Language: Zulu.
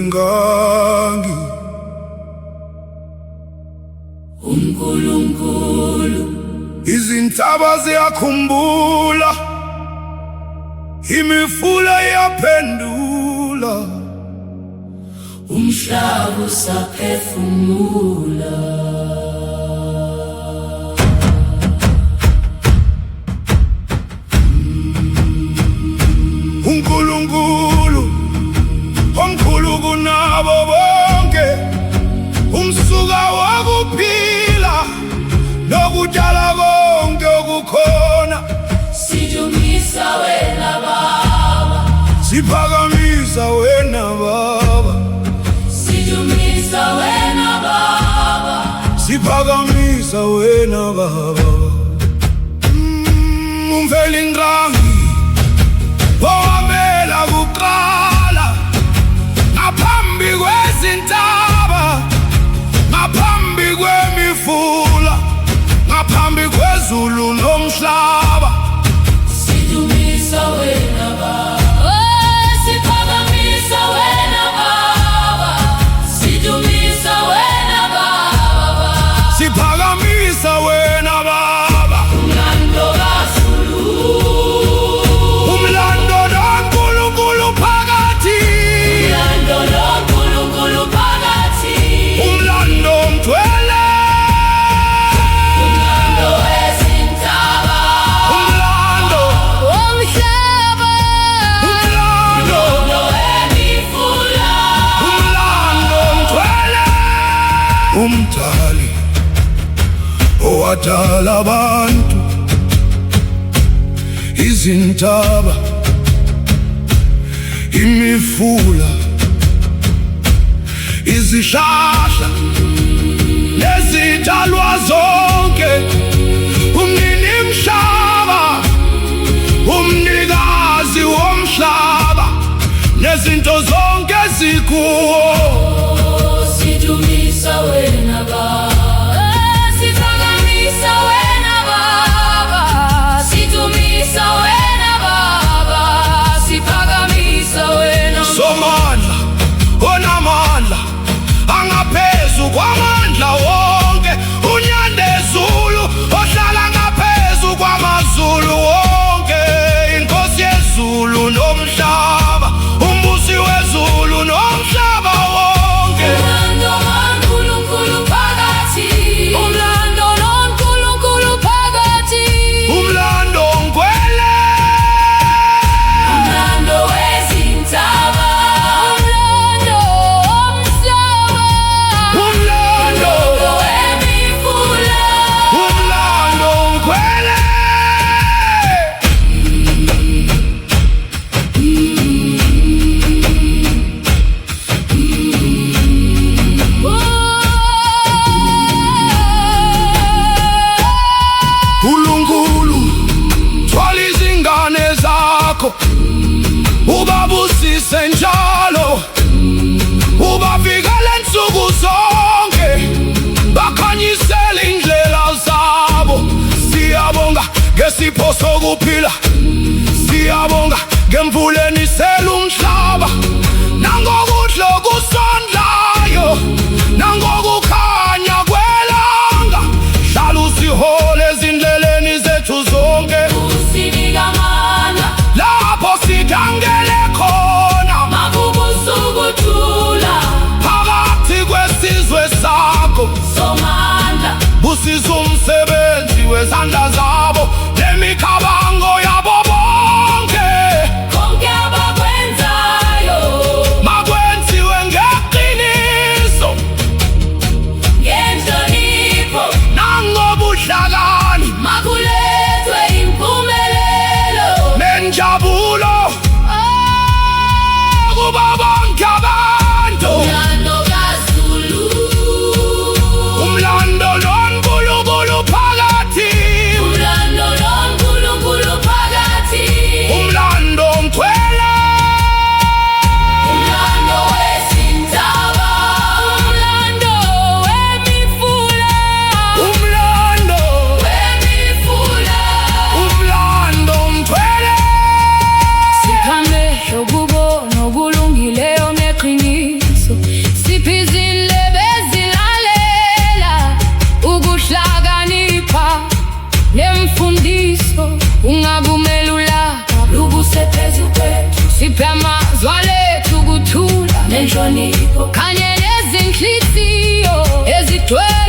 ingangi. uNkulunkulu Izintaba ziyakhumbula, imifula iyaphendula, umhlaba usaphefumula. uNkulunkulu omkhulu kunabo bonke, umsuka wokuphila nokudala konke okukhona. Sidumisa wena Baba, Siphakamisa wena Baba, sidumisa wena Baba, siphakamisa wena Baba. Umvelinqangi owamela kuqala ngaphambi kwezintaba, ngaphambi kwemifula, ngaphambi kwezulu nomhlaba. sidumisa wena Baba, siphakamisa wena Baba, sidumisa wena Baba, Siphakamisa wena Baba. umlando kaZulu, Umlando noNkulunkulu phakathi, umlando noNkulunkulu phakathi, umlando mgcwele, umlando wezintaba, umlando, umhlaba, umlando, umlando wemifula, umlando mgcwele. Umdali owadala abantu, izintaba, imifula, izihlahla nezidalwa zonke, umnini mhlaba, umnikazi womhlaba nezinto zonke zikuwo. sidumisa wena Baba, siphakamisa wena Baba, sidumisa wena Baba, siphakamisa wena Somandla onamandla angaphezu kwamandla wonke, unyandezulu ohlala ngaphezu kwamazulu wonke, inkosi yezulu nomhlaba, umbusi wezulu nomhlaba wonke. umlando noNkulunkulu phakathi, umlando noNkulunkulu phakathi, Umlando mgcwele, umlando wezintaba, umlando womhlaba, umlando, umlando wemifula, umlando mgcwele. uNkulunkulu thwala izingane zakho, ubabusise njalo, ubavikele nsuku zonke, bakhanyisele indlela zabo. Siyabonga ngesipho sokuphila, siyabonga ngemvula enisela umhlaba, nangokudla okusondlayo, nangokukhanya kwelanga. Hlala usihole ezindleleni zethu zonke, usinika amandla, lapho sidangele khona, makubusukuthula, phakathi kwesizwe sakho. somandla, Busisa umsebenzi wezandla zabo, nemikhabango yabo bonke, konke abakwenzayo, makwenziwe ngeqiniso ngenhlonipho, nangobuhlakani makulethwe impumelelo, nenjabulo kubo bonke abantu. umlando kaZulu, Umlando noNkulunkulu phakathi, uphe amazwi aletha ukuthula nenhlonipho kanye nezinhliziyo ezigcwele